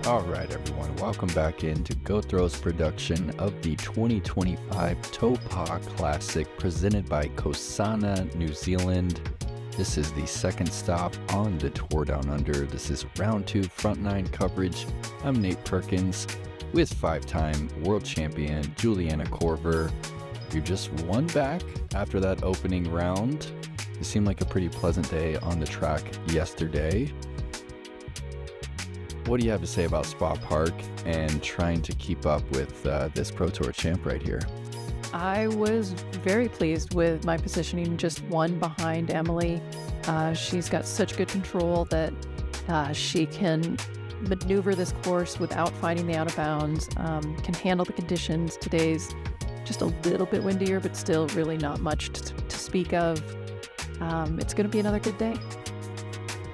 All right, everyone, welcome back into Go Throw's production of the 2025 Taupō Classic presented by Kosana, New Zealand. This is the second stop on the tour down under. This is round 2 front 9 coverage. I'm Nate Perkins with 5-time world champion Juliana Korver. You're just one back after that opening round. It seemed like a pretty pleasant day on the track yesterday. What do you have to say about Spa Park and trying to keep up with this Pro Tour champ right here? I was very pleased with my positioning, just one behind Emily. She's got such good control that she can maneuver this course without finding the out of bounds, can handle the conditions. Today's just a little bit windier, but still really not much to speak of. It's going to be another good day.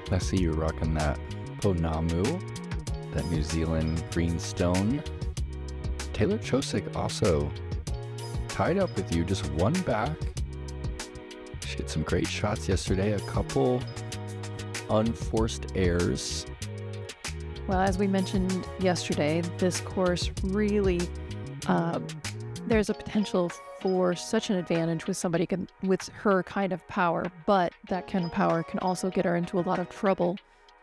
I see you rocking that Pounamu, that New Zealand green stone. Taylor Choceck also tied up with you, just one back. She had some great shots yesterday, a couple unforced errors. Well, as we mentioned yesterday, this course really, there's a potential for such an advantage with somebody with her kind of power, but that kind of power can also get her into a lot of trouble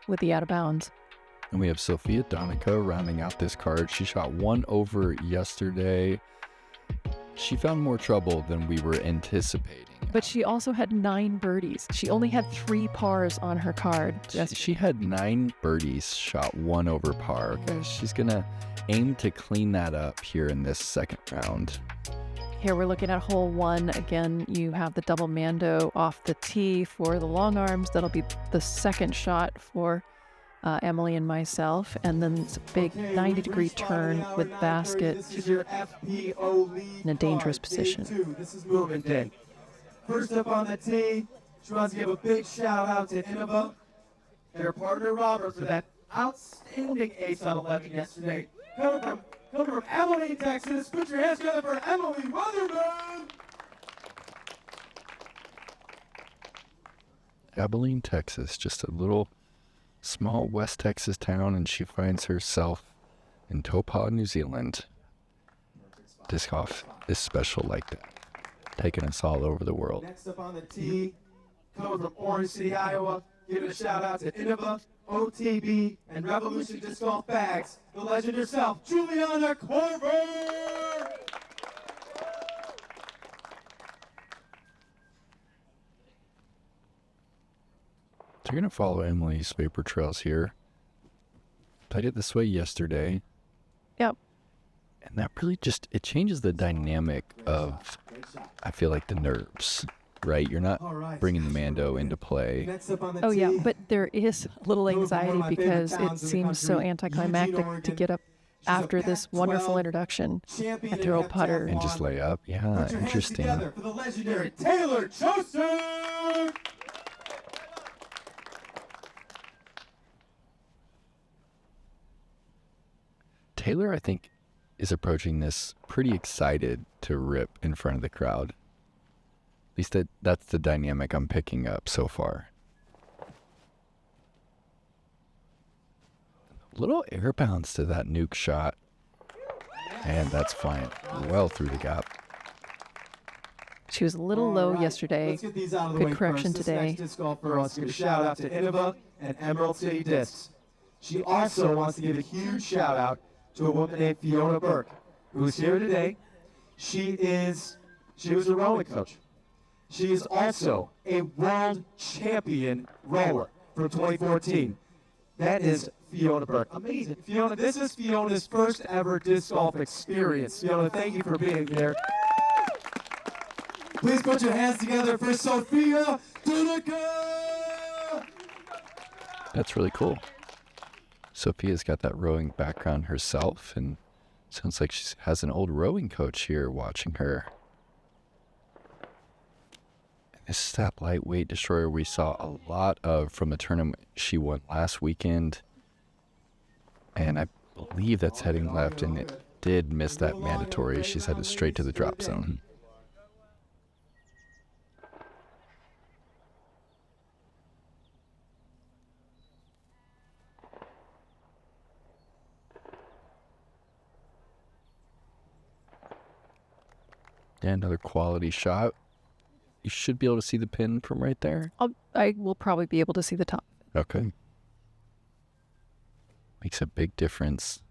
with the out of bounds. And we have Sofia Donnecke rounding out this card. She shot 1 over yesterday. She found more trouble than we were anticipating. But she also had 9 birdies. She only had 3 pars on her card. She had 9 birdies, shot 1 over par. She's going to aim to clean that up here in this second round. Here we're looking at hole 1. Again, you have the double mando off the tee for the long arms. That'll be the second shot for Emily and myself, and then it's a big 90-degree turn with basket in a dangerous position. This is movement day. First up on the tee, she wants to give a big shout out to Innova and her partner Robert for that outstanding ace on 11 yesterday. Coming from Emily, Texas. Put your hands together for Emily Weatherman. Abilene, Texas, just a little small West Texas town, and she finds herself in Taupō, New Zealand. Disc golf is special like that, taking us all over the world. Next up on the tee, coming from Orange City, Iowa, giving a shout out to Innova, OTB, and Revolution Disc Golf Bags, the legend herself, Juliana Korver. So you're going to follow Emily's vapor trails here. I did this way yesterday. Yep. And that really just, it changes the dynamic of, I feel like, the nerves, right? You're not bringing the mando into play. Oh, yeah, but there is a little anxiety because it seems so anticlimactic to get up after this wonderful introduction and throw a putter. And just lay up. Yeah, interesting. For the legendary Taylor Choceck. Taylor, I think, is approaching this pretty excited to rip in front of the crowd. At least that's the dynamic I'm picking up so far. Little air bounce to that nuke shot. And that's flying well through the gap. She was a little low yesterday. Good correction today. Disc golfer wants to give a shout out to Innova and Emerald City Discs. She also wants to give a huge shout out to a woman named Fiona Burke, who's here today. She was a rowing coach. She is also a world champion rower from 2014. That is Fiona Burke. Amazing. Fiona, this is Fiona's first ever disc golf experience. Fiona, thank you for being here. Please put your hands together for Sofia Donnecke. That's really cool. Sophia's got that rowing background herself, and sounds like she has an old rowing coach here watching her. And this is that lightweight destroyer we saw a lot of from a tournament she won last weekend. And I believe that's heading left, and it did miss that mandatory. She's headed straight to the drop zone. Yeah, another quality shot. You should be able to see the pin from right there. I will probably be able to see the top. Okay. Makes a big difference.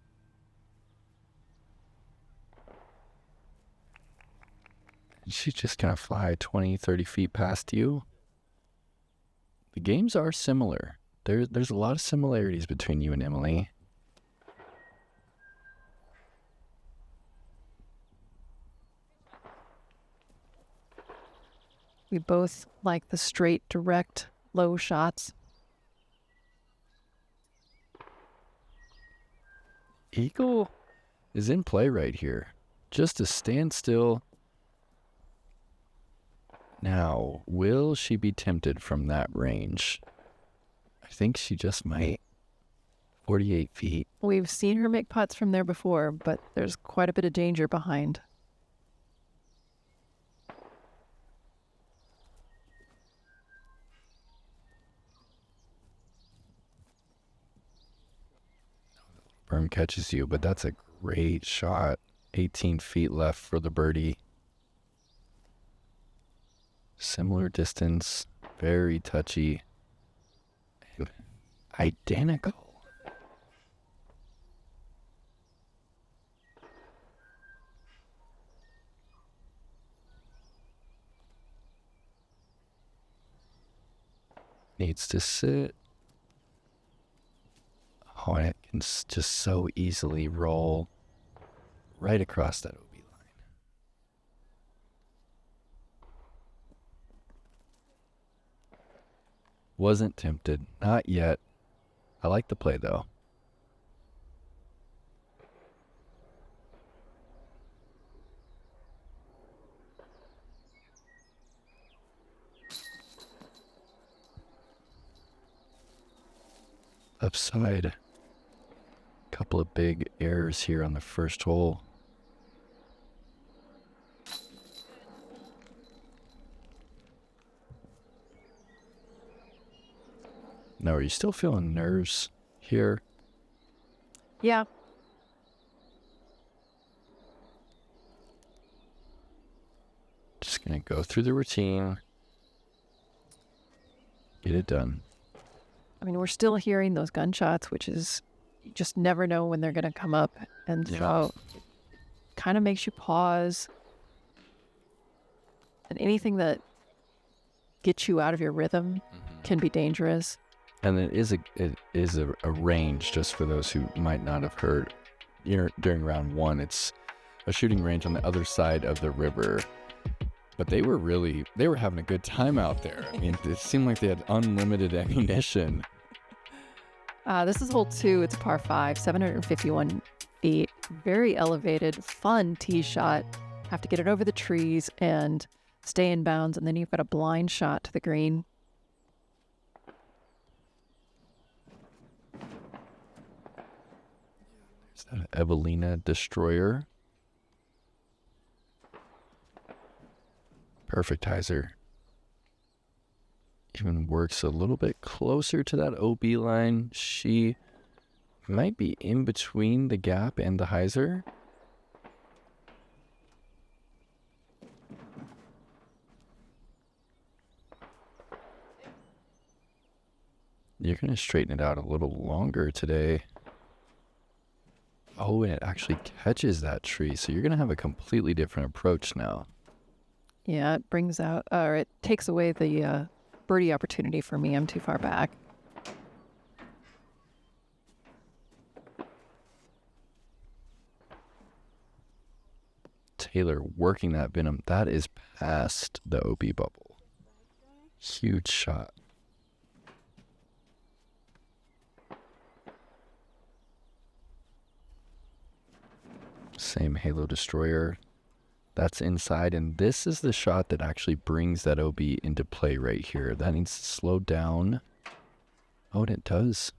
She's just going to fly 20, 30 feet past you. The games are similar. There's a lot of similarities between you and Emily. We both like the straight, direct, low shots. Eagle is in play right here. Just a standstill. Now, will she be tempted from that range? I think she just might. 48 feet. We've seen her make putts from there before, but there's quite a bit of danger behind. Berm catches you, but that's a great shot. 18 feet left for the birdie. Similar distance, very touchy, and identical. Needs to sit. Oh, and it can just so easily roll right across that OB line. Wasn't tempted. Not yet. I like the play, though. Upside. Couple of big errors here on the first hole. Now, are you still feeling nerves here? Yeah. Just going to go through the routine. Get it done. I mean, we're still hearing those gunshots, which is, you just never know when they're going to come up. And so it kind of makes you pause. And anything that gets you out of your rhythm can be dangerous. And it is a range, just for those who might not have heard. During round one, it's a shooting range on the other side of the river. But they were having a good time out there. I mean, it seemed like they had unlimited ammunition. This is hole 2. It's a par 5, 751 feet. Very elevated, fun tee shot. Have to get it over the trees and stay in bounds. And then you've got a blind shot to the green. Is that an Evelina Destroyer? Perfectizer. Even works a little bit closer to that OB line. She might be in between the gap and the hyzer. You're going to straighten it out a little longer today. Oh, and it actually catches that tree. So you're going to have a completely different approach now. Yeah, it brings out, or it takes away the birdie opportunity for me. I'm too far back. Taylor working that Venom. That is past the OB bubble. Huge shot. Same Halo Destroyer. That's inside, and this is the shot that actually brings that OB into play right here. That needs to slow down. Oh, and it does.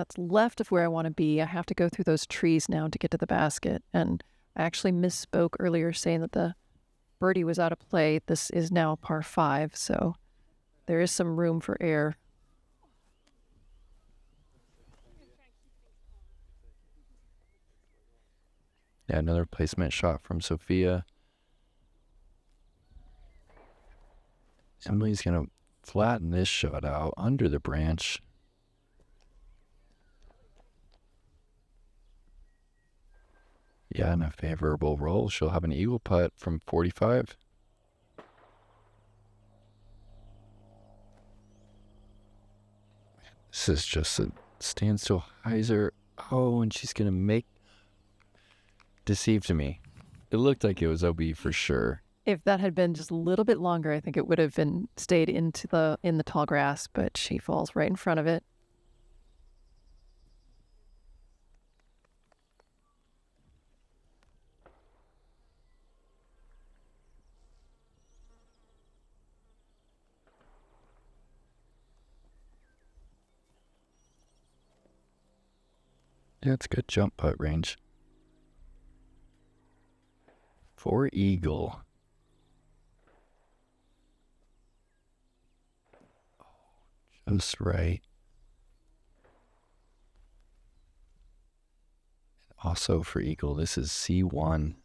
that's left of where I want to be. I have to go through those trees now to get to the basket. And I actually misspoke earlier saying that the birdie was out of play. This is now par 5, so there is some room for error. Yeah, another placement shot from Sofia. Emily's going to flatten this shot out under the branch. Yeah, in a favorable roll, she'll have an eagle putt from 45. This is just a standstill hyzer. Oh, and she's going to deceived me. It looked like it was OB for sure. If that had been just a little bit longer, I think it would have stayed in the tall grass, but she falls right in front of it. Yeah, it's good jump putt range. For eagle. Just right. Also for eagle, this is C1.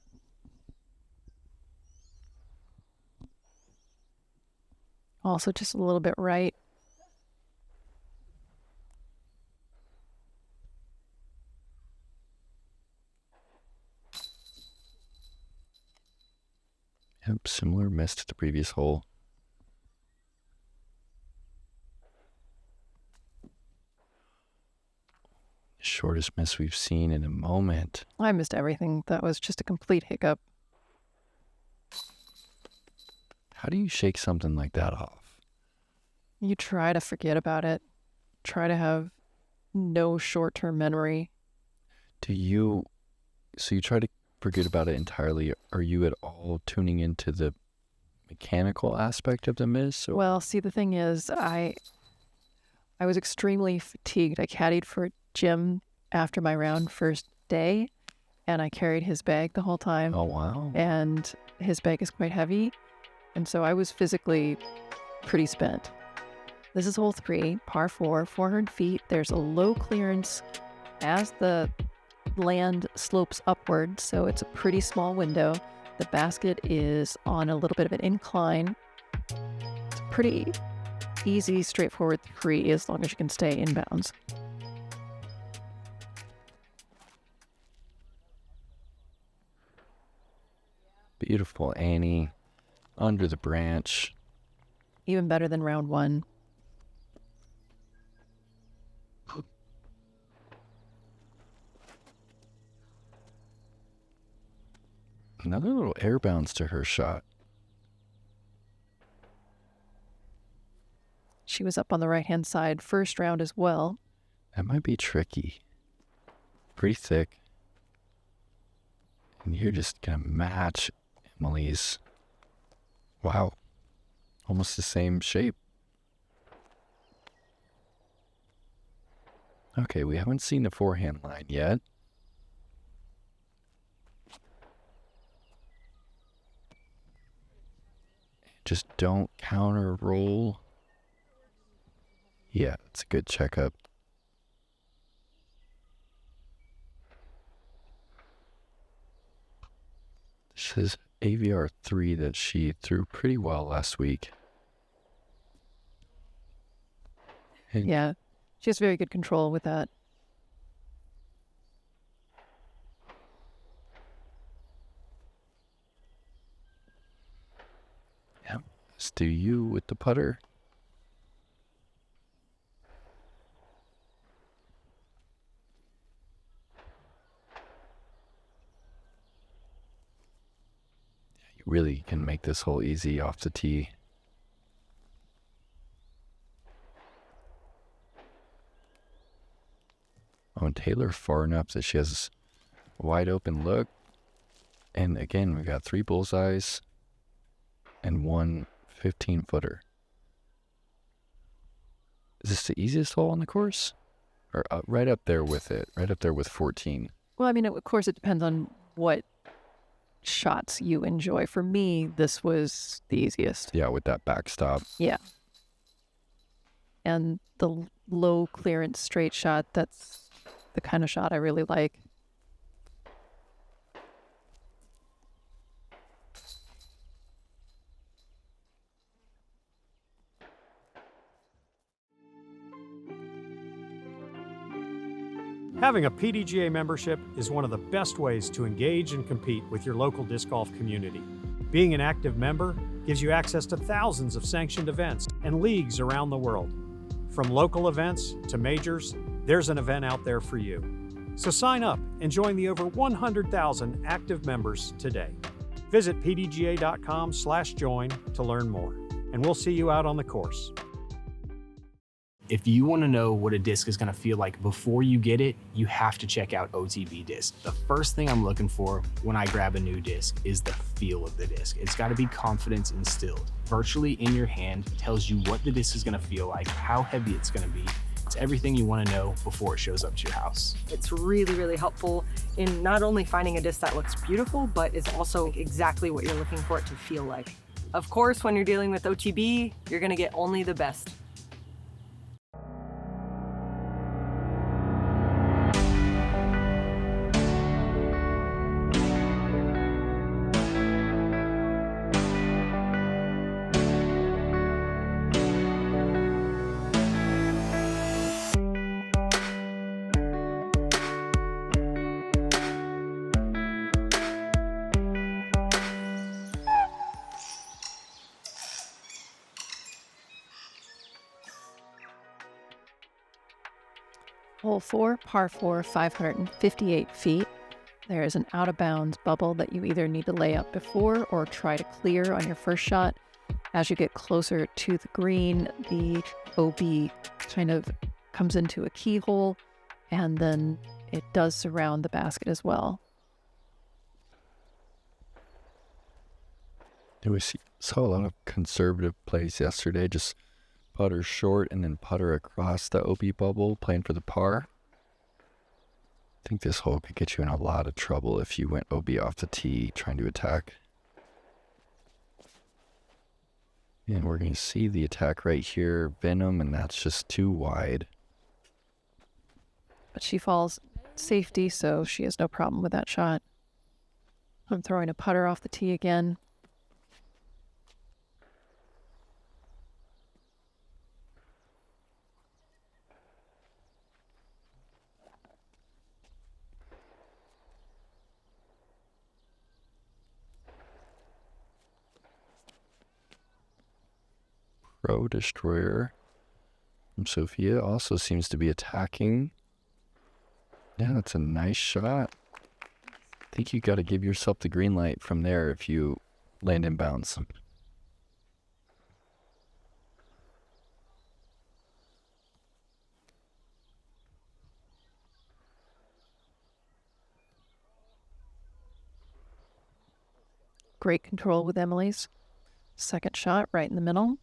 Also just a little bit right. Yep, similar miss to the previous hole. Shortest miss we've seen in a moment. I missed everything. That was just a complete hiccup. How do you shake something like that off? You try to forget about it. Try to have no short-term memory. So you try to forget about it entirely. Are you at all tuning into the mechanical aspect of the miss? Or? Well, see, the thing is, I was extremely fatigued. I caddied for Jim after my round first day, and I carried his bag the whole time. Oh, wow. And his bag is quite heavy, and so I was physically pretty spent. This is hole 3, par 4, 400 feet. There's a low clearance as the land slopes upward, so it's a pretty small window. The basket is on a little bit of an incline. It's a pretty easy, straightforward 3 as long as you can stay inbounds. Beautiful Annie under the branch. Even better than round 1. Another little air bounce to her shot. She was up on the right-hand side first round as well. That might be tricky. Pretty thick. And you're just going to match Emily's. Wow. Almost the same shape. Okay, we haven't seen the forehand line yet. Just don't counter roll. Yeah, it's a good checkup. This is AVR 3 that she threw pretty well last week. And Yeah, she has very good control with that. yeah, let's do you with the putter. You really can make this hole easy off the tee. Oh, and Taylor far enough that she has a wide open look. And again, we got 3 bullseyes and 1 15-footer. Is this the easiest hole on the course? Or right up there with it, right up there with 14. Well, I mean, of course, it depends on what shots you enjoy. For me, this was the easiest. Yeah, with that backstop. Yeah. And the low clearance straight shot, that's the kind of shot I really like. Having a PDGA membership is one of the best ways to engage and compete with your local disc golf community. Being an active member gives you access to thousands of sanctioned events and leagues around the world. From local events to majors, there's an event out there for you. So sign up and join the over 100,000 active members today. Visit pdga.com/join to learn more, and we'll see you out on the course. If you want to know what a disc is going to feel like before you get it, you have to check out OTB Disc. The first thing I'm looking for when I grab a new disc is the feel of the disc. It's got to be confidence instilled. Virtually in your hand tells you what the disc is going to feel like, how heavy it's going to be. It's everything you want to know before it shows up to your house. It's really, really helpful in not only finding a disc that looks beautiful, but is also exactly what you're looking for it to feel like. Of course, when you're dealing with OTB, you're going to get only the best. Hole 4, par 4, 558 feet. There is an out-of-bounds bubble that you either need to lay up before or try to clear on your first shot. As you get closer to the green, the OB kind of comes into a keyhole, and then it does surround the basket as well. We saw a lot of conservative plays yesterday, just putter short and then putter across the OB bubble, playing for the par. I think this hole could get you in a lot of trouble if you went OB off the tee trying to attack. And we're going to see the attack right here, Venom, and that's just too wide. But she falls safety, so she has no problem with that shot. I'm throwing a putter off the tee again. Pro Destroyer from Sofia also seems to be attacking. Yeah, that's a nice shot. I think you got to give yourself the green light from there if you land in bounds. Great control with Emily's. Second shot right in the middle.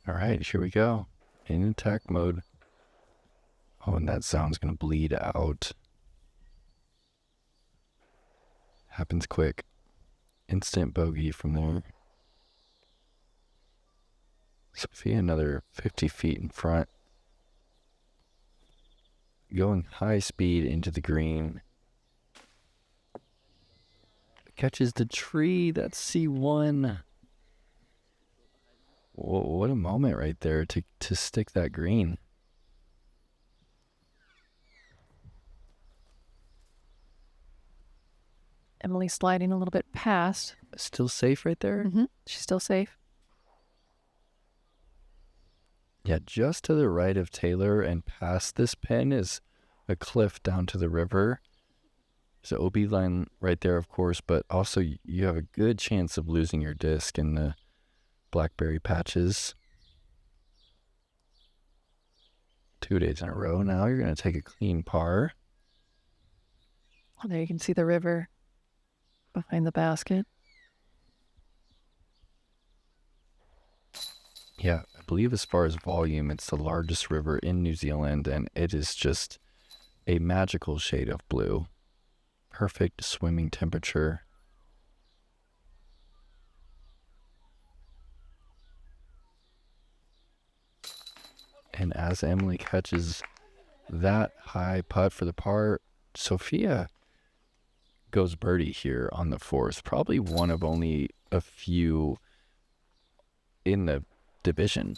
All right, here we go. In attack mode. Oh, and that sound's going to bleed out. Happens quick. Instant bogey from there. Sofia another 50 feet in front. Going high speed into the green. Catches the tree. That's C1. What a moment right there to stick that green. Emily sliding a little bit past. Still safe right there? Mm-hmm. She's still safe. Yeah, just to the right of Taylor and past this pin is a cliff down to the river. There's an OB line right there, of course, but also you have a good chance of losing your disc in the blackberry patches. 2 days in a row now. You're going to take a clean par. Oh, there you can see the river behind the basket. Yeah, I believe as far as volume, it's the largest river in New Zealand, and it is just a magical shade of blue. Perfect swimming temperature. And as Emily catches that high putt for the par, Sofia goes birdie here on the 4th. Probably one of only a few in the division,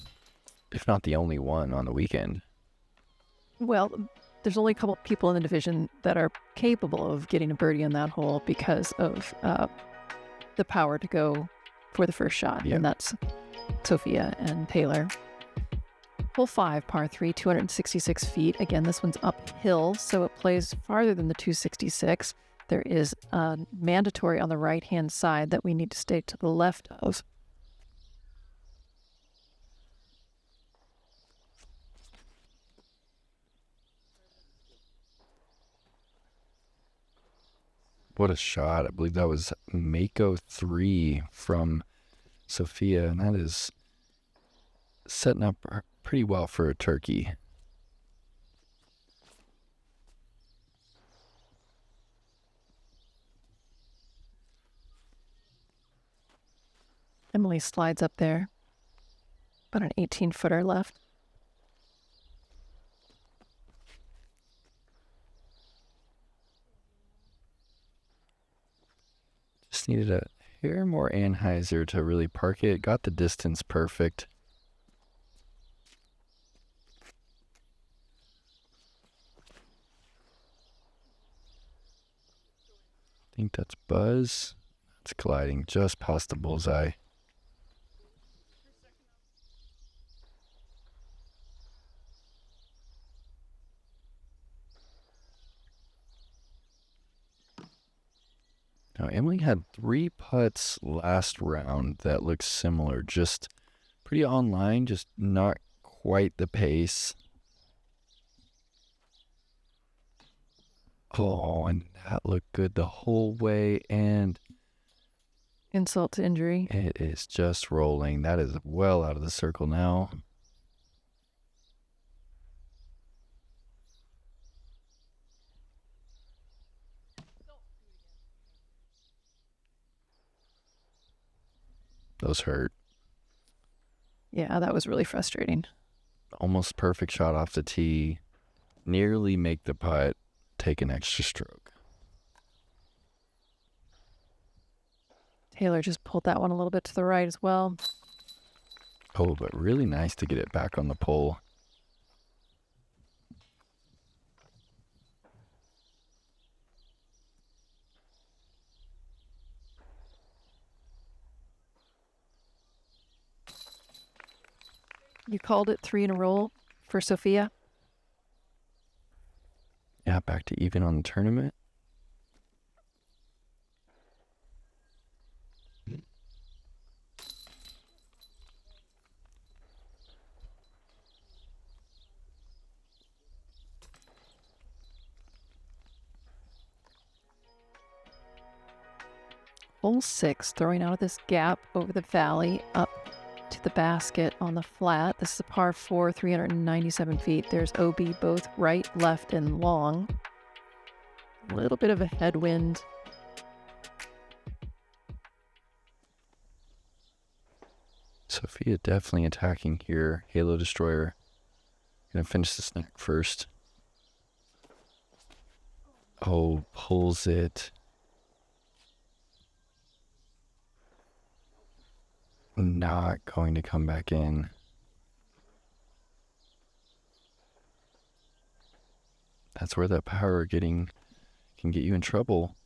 if not the only one on the weekend. Well, there's only a couple people in the division that are capable of getting a birdie on that hole because of the power to go for the first shot, and that's Sofia and Taylor. Hole 5, par 3, 266 feet. Again, this one's uphill, so it plays farther than the 266. There is a mandatory on the right-hand side that we need to stay to the left of. What a shot. I believe that was Mako 3 from Sofia, and that is setting up pretty well for a turkey. Emily slides up there. About an 18-footer left. Just needed a hair more Anheuser to really park it. Got the distance perfect. I think that's Buzz. That's gliding just past the bullseye. Now, Emily had 3 putts last round that looked similar. Just pretty online, just not quite the pace. Oh, and that looked good the whole way, and Insult to injury. it is just rolling. That is well out of the circle now. Those hurt. Yeah, that was really frustrating. Almost perfect shot off the tee. Nearly make the putt. Take an extra stroke. Taylor just pulled that one a little bit to the right as well. Oh, but really nice to get it back on the pole. You called it 3 in a row for Sofia. Yeah, back to even on the tournament. Hole 6, throwing out of this gap over the valley up to the basket on the flat. This is a par 4, 397 feet. There's OB both right, left, and long. A little bit of a headwind. Sofia definitely attacking here. Halo Destroyer. Gonna finish the snack first. Oh, pulls it. Not going to come back in. That's where that power can get you in trouble.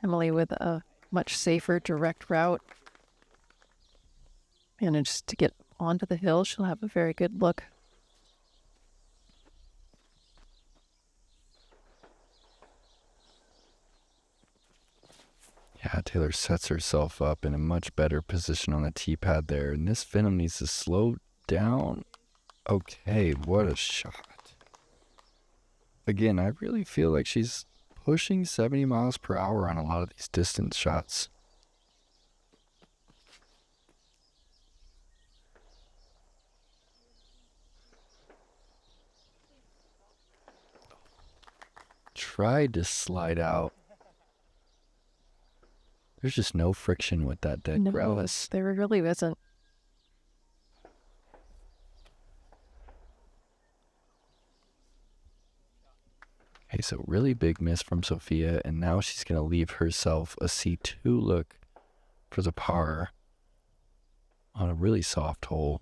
Emily with a much safer direct route. Managed to get onto the hill. She'll have a very good look. Yeah, Taylor sets herself up in a much better position on the tee pad there. And this Venom needs to slow down. Okay, what a shot. Again, I really feel like she's pushing 70 miles per hour on a lot of these distance shots. Tried to slide out. There's just no friction with that dead grass. There really isn't. Okay, so really big miss from Sofia, and now she's going to leave herself a C2 look for the par on a really soft hole.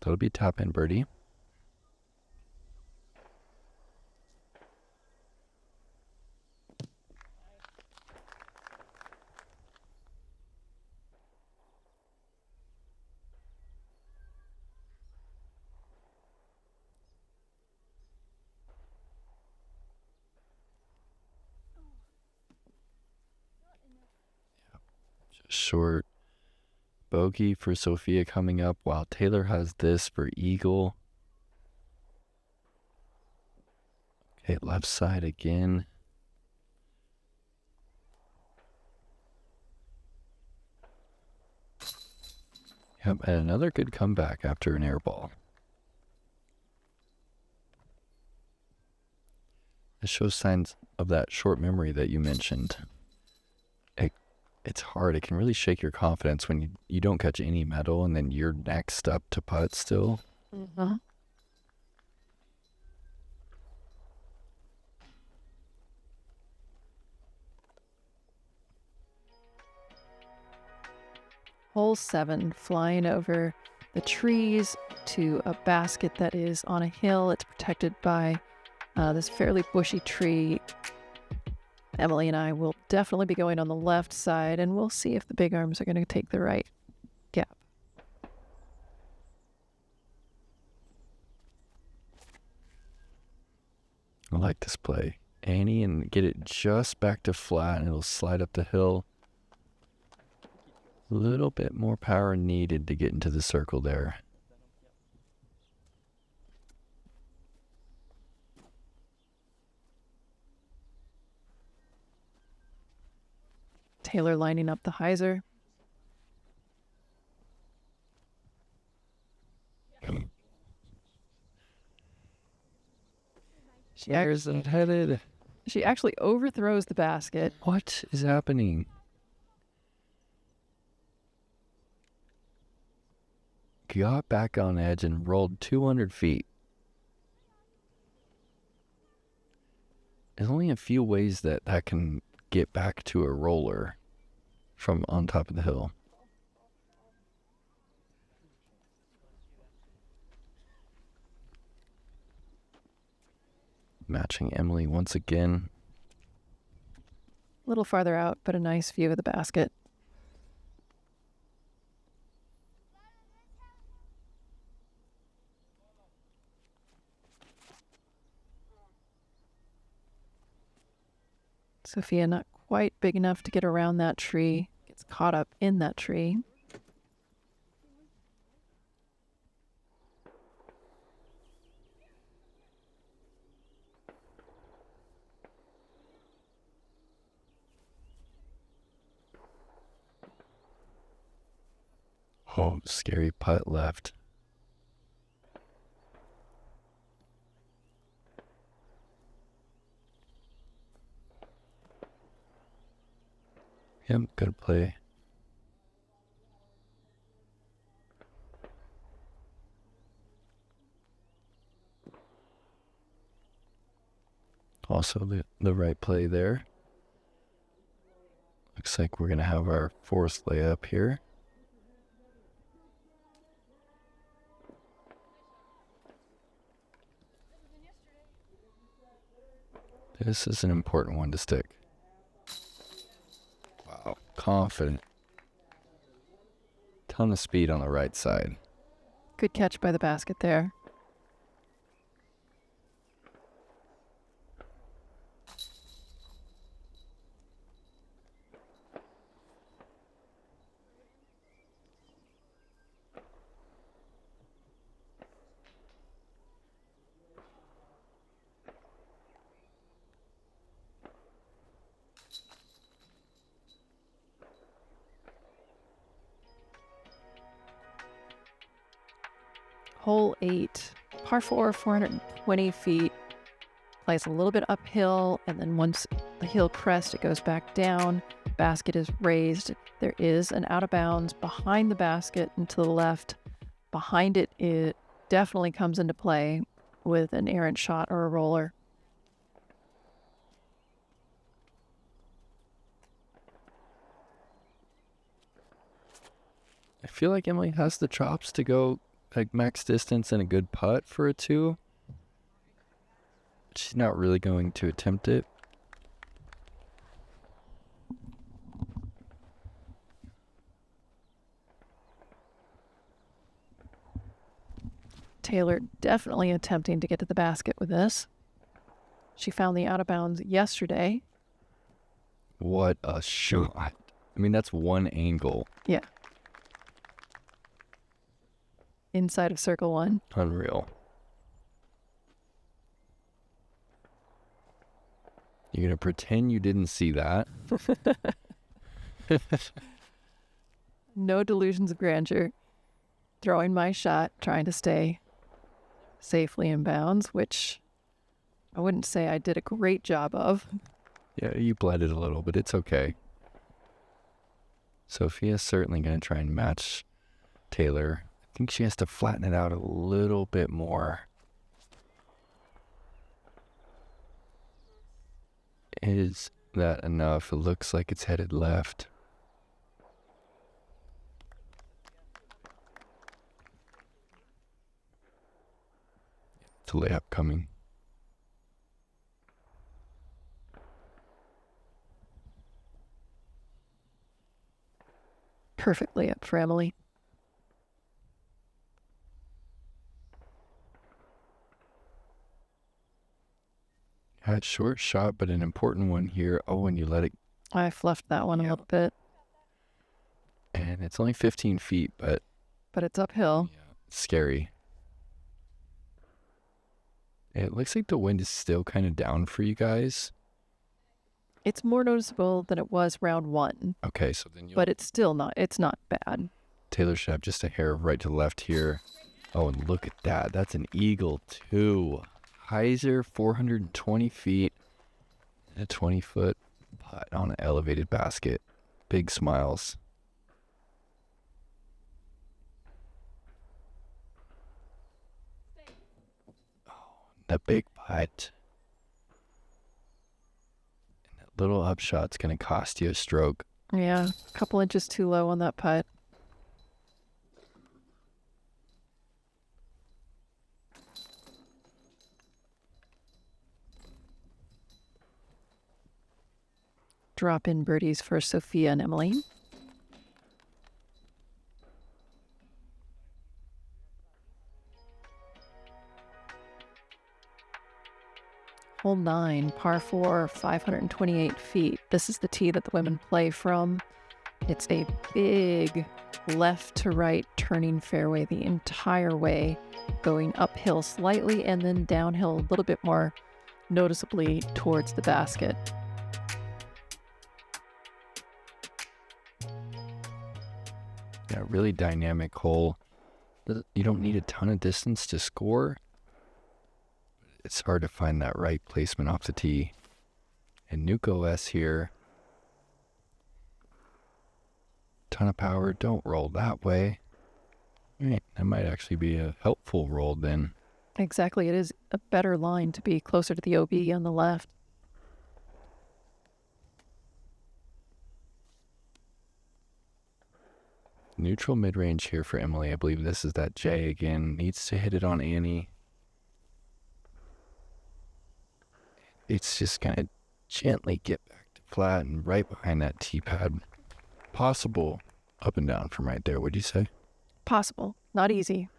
That'll be a top end birdie. Short bogey for Sofia coming up, while Taylor has this for eagle. Okay, left side again. Yep, and another good comeback after an air ball. This shows signs of that short memory that you mentioned. It's hard. It can really shake your confidence when you don't catch any metal and then you're next up to putt still. Mm-hmm. Hole 7, flying over the trees to a basket that is on a hill. It's protected by this fairly bushy tree. Emily and I will definitely be going on the left side, and we'll see if the big arms are going to take the right gap. I like this play. Annie, and get it just back to flat, and it'll slide up the hill. A little bit more power needed to get into the circle there. Taylor lining up the hyzer. Where's it headed? She actually overthrows the basket. What is happening? Got back on edge and rolled 200 feet. There's only a few ways that can get back to a roller from on top of the hill. Matching Emily once again. A little farther out, but a nice view of the basket. Sofia not quite big enough to get around that tree. Gets caught up in that tree. Oh, scary putt left. Yep, good play. Also the right play there. Looks like we're going to have our fourth layup here. This is an important one to stick. Wow. confident. Ton of speed on the right side. Good catch by the basket there. Hole 8, par 4, 420 feet. Plays a little bit uphill, and then once the hill crest, it goes back down. Basket is raised. There is an out of bounds behind the basket and to the left. Behind it, it definitely comes into play with an errant shot or a roller. I feel like Emily has the chops to go like max distance and a good putt for a 2. She's not really going to attempt it. Taylor definitely attempting to get to the basket with this. She found the out of bounds yesterday. What a shot. I mean, that's one angle. Yeah. Inside of circle 1. Unreal. You're going to pretend you didn't see that? No delusions of grandeur. Throwing my shot, trying to stay safely in bounds, which I wouldn't say I did a great job of. Yeah, you bled it a little, but it's okay. Sofia's certainly going to try and match Taylor. I think she has to flatten it out a little bit more. Is that enough? It looks like it's headed left. It's a layup coming. Perfect layup for Emily. Had short shot, but an important one here. Oh, and you let it. I fluffed that one a little bit. And it's only 15 feet, but it's uphill. yeah, it's scary. It looks like the wind is still kind of down for you guys. It's more noticeable than it was round 1. Okay, so then but it's still not. It's not bad. Taylor should have just a hair of right to left here. Oh, and look at that. That's an eagle, too. Hyzer, 420 feet. A 20-foot putt on an elevated basket. Big smiles. Oh, the big putt. And that little upshot's going to cost you a stroke. Yeah, a couple inches too low on that putt. Drop in birdies for Sofia and Emily. Hole 9, par 4, 528 feet. This is the tee that the women play from. It's a big left to right turning fairway the entire way, going uphill slightly and then downhill a little bit more noticeably towards the basket. Yeah, really dynamic hole. You don't need a ton of distance to score. It's hard to find that right placement off the tee. And Nuke OS here. Ton of power. Don't roll that way. Right, that might actually be a helpful roll then. Exactly. It is a better line to be closer to the OB on the left. Neutral mid-range here for Emily. I believe this is that J again. Needs to hit it on Annie. It's just going to gently get back to flat and right behind that tee pad. Possible up and down from right there, would you say? Possible. Not easy.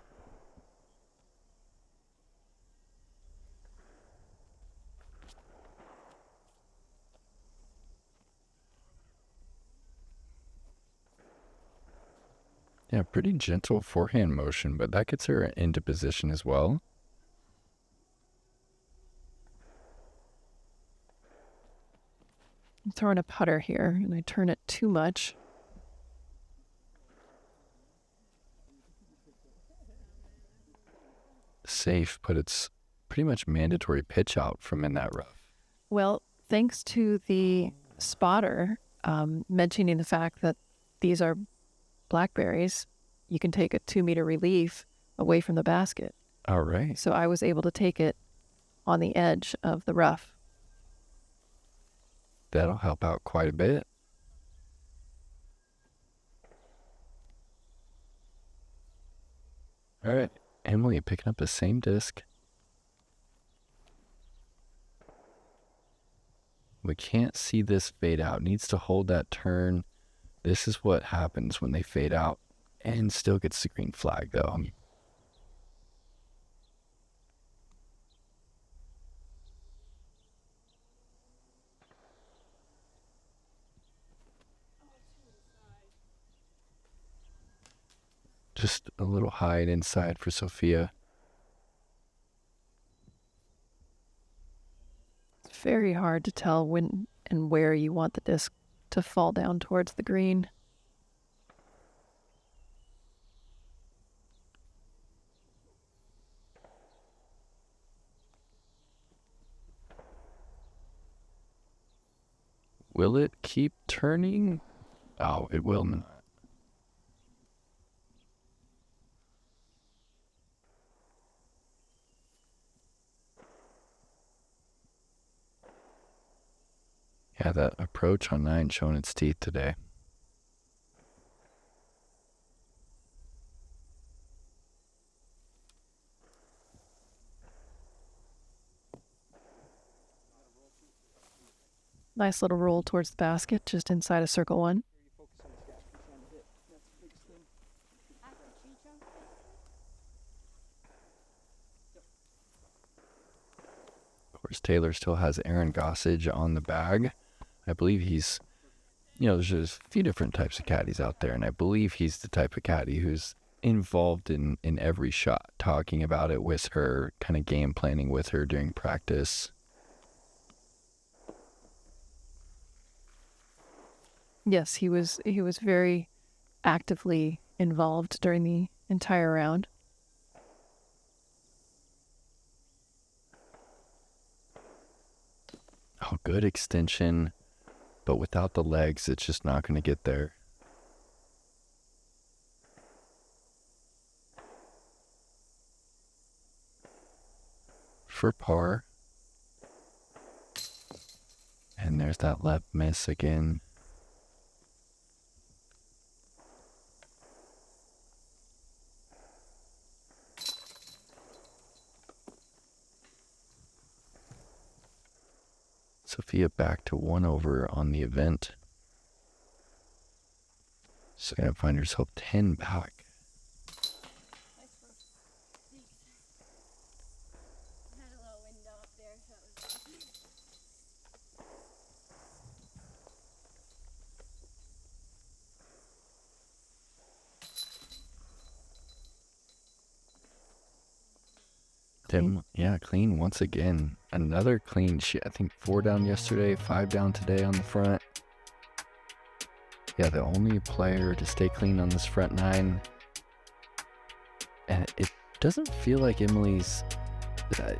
Yeah, pretty gentle forehand motion, but that gets her into position as well. I'm throwing a putter here, and I turn it too much. Safe, but it's pretty much mandatory pitch out from in that rough. Well, thanks to the spotter mentioning the fact that these are blackberries, you can take a 2-meter relief away from the basket. All right. So I was able to take it on the edge of the rough. That'll help out quite a bit. All right. Emily picking up the same disc. We can't see this fade out. Needs to hold that turn. This is what happens when they fade out, and still gets the green flag though. Just a little high and inside for Sofia. It's very hard to tell when and where you want the disc to fall down towards the green. Will it keep turning? Oh, it will not. Yeah, that approach on 9 showing its teeth today. Nice little roll towards the basket, just inside of circle 1. Of course, Taylor still has Aaron Gossage on the bag. I believe he's, there's just a few different types of caddies out there, and I believe he's the type of caddy who's involved in every shot, talking about it with her, kind of game planning with her during practice. Yes, he was very actively involved during the entire round. Oh, good extension, but without the legs, it's just not going to get there. For par. And there's that left miss again. Sofia back to 1 over on the event. She's going to find herself 10 back. Tim, yeah, clean once again. Another clean. I think 4 down yesterday, 5 down today on the front. Yeah, the only player to stay clean on this front 9. And it doesn't feel like it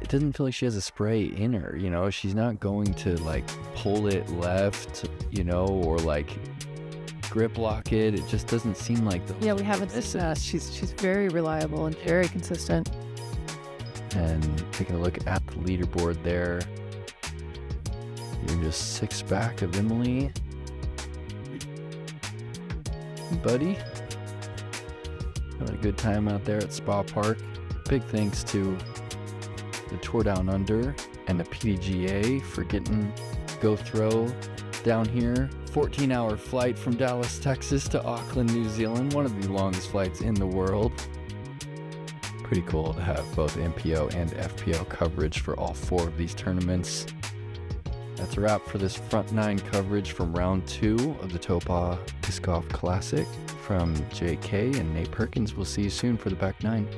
doesn't feel like she has a spray in her, she's not going to like pull it left, or like grip lock it. It just doesn't seem like the Yeah, we haven't discussed. She's very reliable and very consistent. And taking a look at the leaderboard there, you're just 6 back of Emily. Buddy, having a good time out there at Spa Park. Big thanks to the Tour Down Under and the PDGA for getting Go Throw down here 14-hour flight from Dallas, Texas to Auckland, New Zealand, one of the longest flights in the world. Pretty cool to have both MPO and FPO coverage for all 4 of these tournaments. That's a wrap for this front 9 coverage from round 2 of the Taupō Disc Golf Classic. From JK and Nate Perkins, we'll see you soon for the back 9.